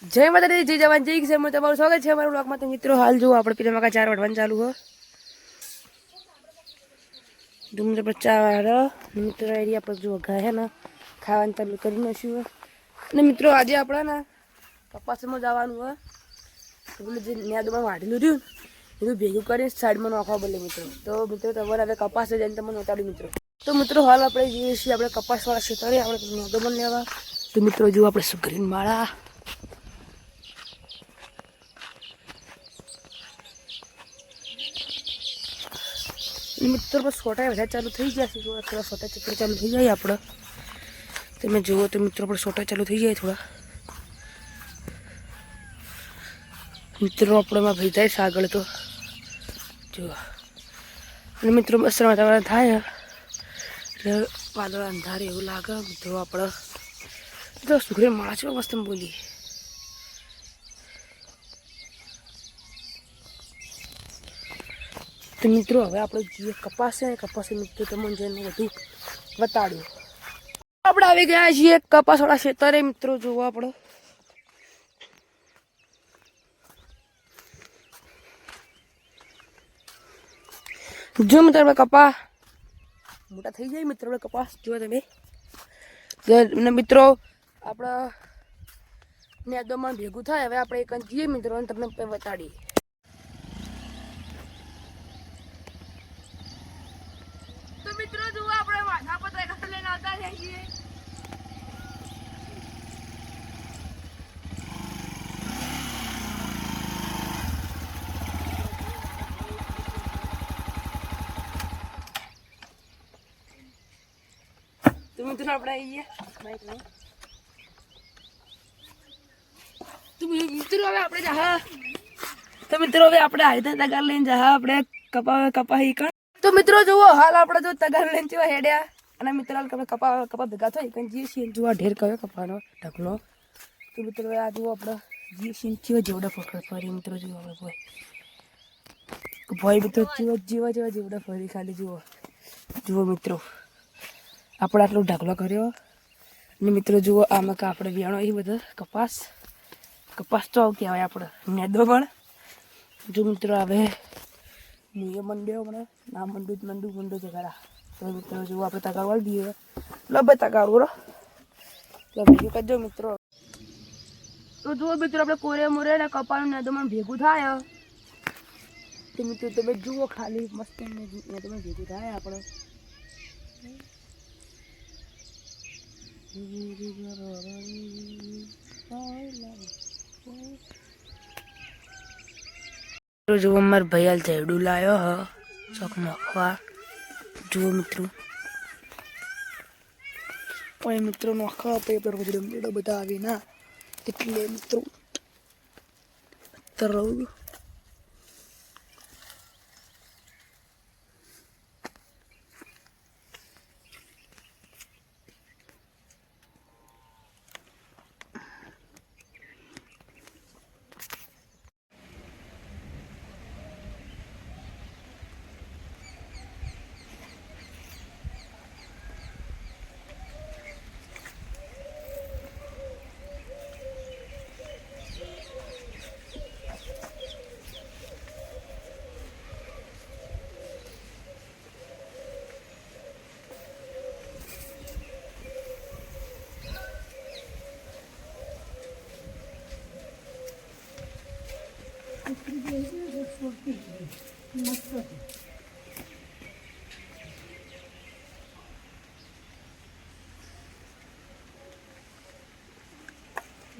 જય માતાજી, જય જવાન, જય કિસાન. તમારું સ્વાગત છે અમારા બ્લોગમાં. તો મિત્રો હાલ જો આપણે પેલા મકા 4 વઢવાનું ચાલુ હો. ડુંગળી પર 4 મિત્રો એરિયા આપણે જો ઘા હે ને ખાવાનું ચાલુ કરી નાખ્યું. અને મિત્રો આજે આપણે ને કપાસમાં જવાનું હોય. પેલું જે નેદમાં વાઢેલું રહ્યું એનું ભેગું કરી સાઈડમાં નાખવા બદલે મિત્રો. તો મિત્રો તમારે હવે કપાસ જઈને તમને બતાડ્યું મિત્રો. તો મિત્રો હાલ આપણે જઈએ છીએ આપણે કપાસવાળા ક્ષેત્રે આપણે નેદમાં લેવા. તો મિત્રો જો આપણે સુગરીન માળા મિત્રો બસ સોટા બધા ચાલુ થઈ જશે. થોડા સોટા ચક્કર ચાલુ થઈ જાય આપણે. તમે જુઓ તો મિત્રો આપણે સોટા ચાલુ થઈ જાય થોડા. મિત્રો આપણેમાં ભાઈ જાય આગળ તો જુઓ. અને મિત્રો બસ વાતાવરણ થાય એટલે વાદળ અંધારે એવું લાગે. મિત્રો આપણે તો સુખરી માળા છે મસ્ત બોલીએ. તો મિત્રો હવે આપણે જે કપાસ છે કપાસ મિત્રો તમને જઈને બધું બતાડ્યું. આપણે આવી ગયા છીએ કપાસવાળા ક્ષેત્રે મિત્રો. જુઓ આપણે જો મિત્રો આપણે કપાસ મોટા થઈ જાય મિત્રો. આપણે કપાસ જુઓ તમે મિત્રો આપણા નેદોમાં ભેગું થાય. હવે આપણે એક જઈએ મિત્રો અને તમને બતાડીએ. મિત્રો જુઓ આપણે વાંધા પતરા કસે લઈને આવતા રહ્યા છીએ. તો મિત્રો આપણે આવીએ બાઈક લઈને. તો મિત્રો હવે આપણે જા. તો મિત્રો હવે આપણે આયતા તગાર લઈને જા. આપણે કપા ઈ તો મિત્રો જુઓ હાલ આપણે જો તગાર લઈને જેવા હેડ્યા. અને મિત્રો હાલ કપા ભેગા થઈ કંઈ જીએ છીએ. જુઓ ઢેર કયો કપાનો ઢગલો. તો મિત્રો આ જુઓ આપણે જીએ છીએ જેવા જેવડા પકડ ફરી મિત્રો. જુઓ આપણે ભાઈ મિત્રો જેવડા ફરી ખાલી જુઓ મિત્રો આપણે આટલો ઢગલો કર્યો. અને મિત્રો જુઓ આમાં કે આપણે વેણો એ બધા કપાસ તો આવું કહેવાય આપણે નેદો પણ. જો મિત્રો હવે મુએ મંડ્યો મને ના મંડું છે ખરા. તો મિત્રો જુઓ આપણે તગાર વાળી દઈએ. લબે તગાર બોલો બીજું કરજો મિત્રો. તો જુઓ મિત્રો આપણે કોરે મોરે ને કપાળું નેદોમાં ભેગું થાય. તો મિત્રો તમે જુઓ ખાલી મસ્ત નેદોમાં ભેગું થાય આપણે. જુઓ મારા ભાઈ હાલ ઝેડું લાવ્યો હ ચોક નાખવા. જુઓ મિત્રો પણ મિત્રો નાખવા પેપર બધા આવી ના એટલે મિત્રો રહું.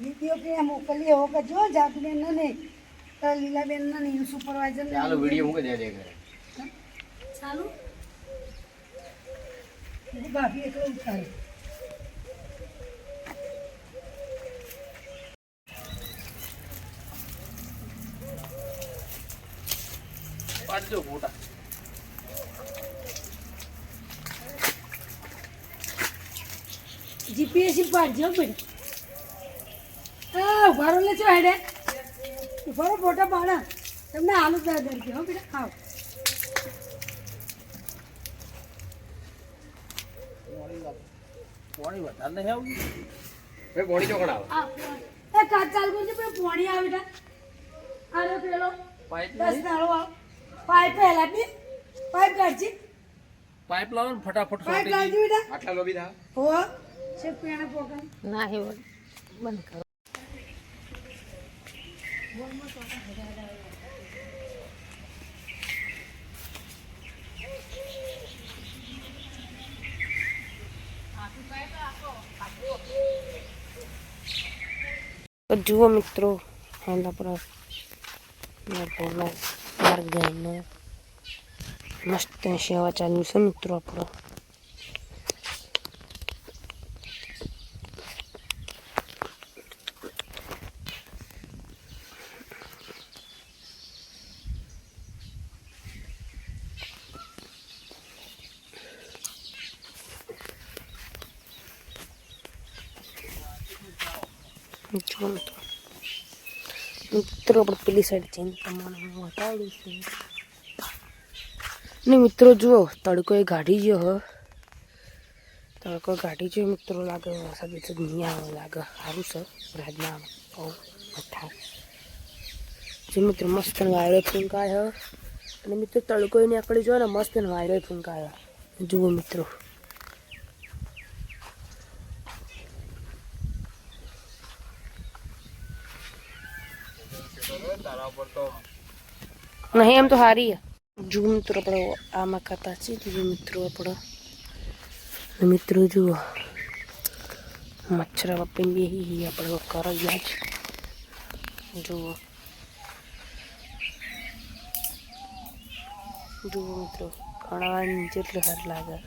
વિડીયો કે મોકલીએ હો કે જો જાગબેન ને લીલાબેન ને સુપરવાઇઝર ને ચાલો વિડીયો મૂકી દે કરે ચાલુ બાકી એટલું ઉતારે. પાડજો ફોટા જીપીએસી પાડજો બેટા. હા ઉભારો લે છો હેડે ઉભારો ફોટા પાડા તમને આલુ દાદર કે હો બેટા ખાઓ. પાણી વધારે નહીં આવું. પોણી ચોકડ આવે. એ પેલા કાચ ચાલુ કરજે પેલા પાણી આવે તા આનો પેલો પાઇપ 10 નાળો પાઇપ પહેલા બી પાઇપ કાઢજી પાઇપ લાવો ને ફટાફટ પાઇપ સોટી લાવજી બેટા આટલા લોબી થા હો છે પેણે પોકન ના હે બંધ કરો. તો જુઓ મિત્રો હાલ આપણો માર્ગ ગાયનો મસ્ત સેવા ચાલુ છે મિત્રો આપણો. જો મિત્રો આપણે પેલી સાઈડ જઈને તમને હું બતાવીશ ને મિત્રો જુઓ તડકો એ ગાઢી ગયો હ તડકો ગાઢી ગયો મિત્રો લાગે વરસાદ વરસાદ નહીં આવે લાગે સારું છે રાજના બહુ મઠા જે મિત્રો મસ્ત વાયરો ફૂંકાય હ અને મિત્રો તડકો એને આકડી જો ને મસ્ત વાયરો ફૂંકાય જુઓ મિત્રો તારા ઉપર તો નહીં એમ તો સારી હે. જો મિત્રો આપણે આમાં ખાતા છે જો મિત્રો આપણે મિત્રો જુઓ મચ્છર બાપી બે આપણે કરાવ્યા જ જુઓ જુઓ મિત્રો ખણાવાની જેટલું સારું લાગે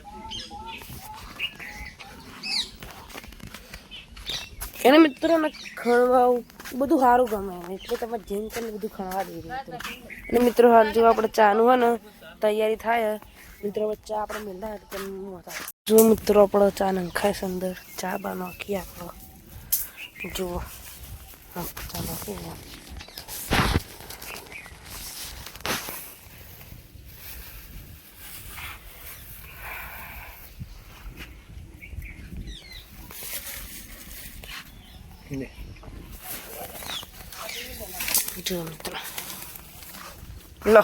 એને મિત્રોને ખણવા બધું સારું ગમે એટલે તમે જેમ તમે બધું ખણવા દઈ મિત્રો અને મિત્રો હાલ જો આપણે ચાનું હોય ને તૈયારી થાય મિત્રો ચા આપણે મેળા જો મિત્રો આપણો ચા નંખાય છે અંદર ચા બા નાખીએ આપણો જુઓ ચા નાખીએ ને જો મિત્રો લો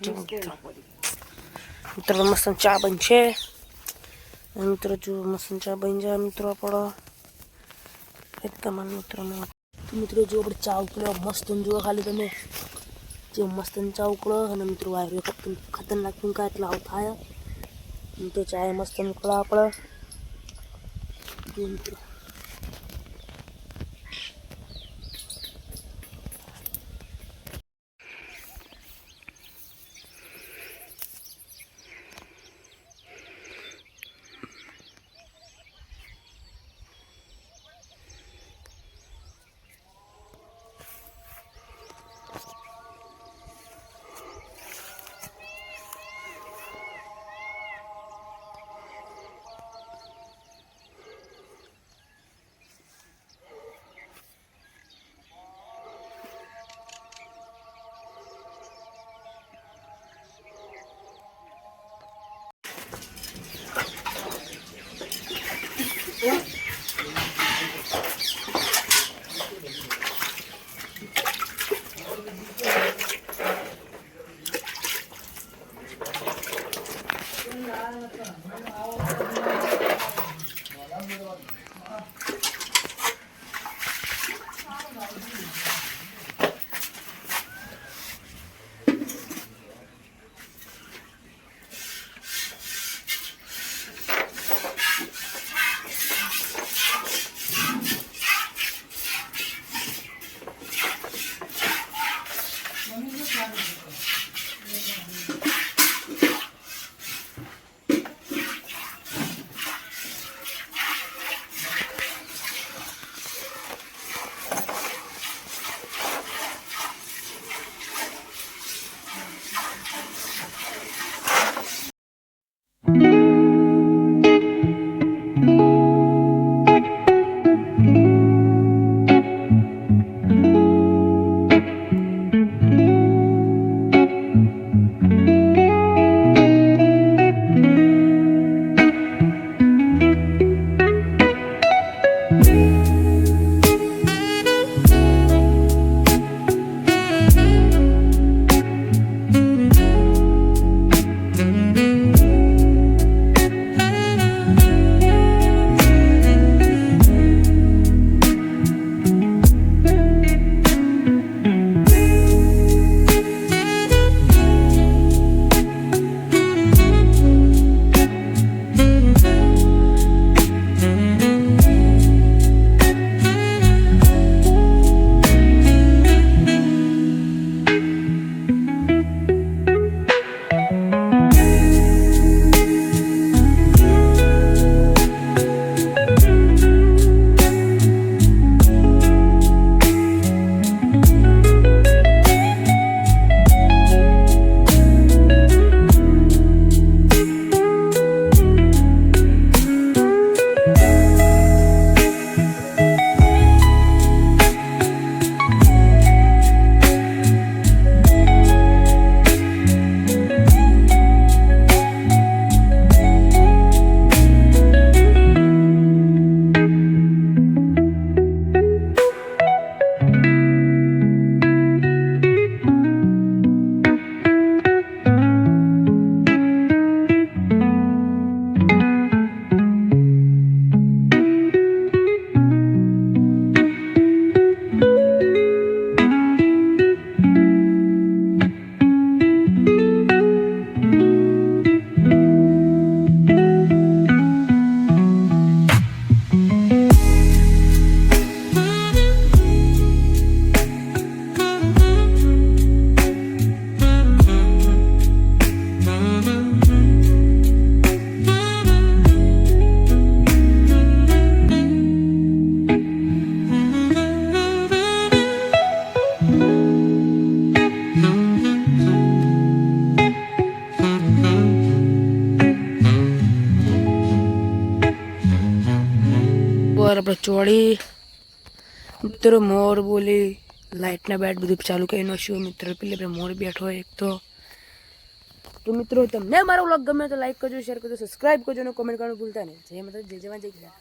જો મિત્રો મસ્ત ચા બનશે મિત્રો જો મસ્ત ચા બની જાય મિત્રો આપણો તમારા મિત્રો જો આપણે ચા ઉકળ્યો મસ્ત જુઓ ખાલી તમે જે મસ્ત ચા ઉકળો અને મિત્રો વાયરો ખતરનાક ફૂંકા એટલે આવું થાય તો ચા મસ્ત ઉકળો આપણે મિત્રો ઉપર આપણે ચોળી મિત્રો મોર બોલી લાઇટના બેટ બધું ચાલુ કરી નાખ્યું મિત્રો. પેલી આપણે મોર બેઠો હોય એક તો મિત્રો તમને મારો વ્લોગ ગમે તો લાઈક કરજો, શેર કરજો, સબસ્ક્રાઈબ કરજો અને કોમેન્ટ કરવાનું ભૂલતા નહીં. જય માતા, જય જવાન, જય કિસાન.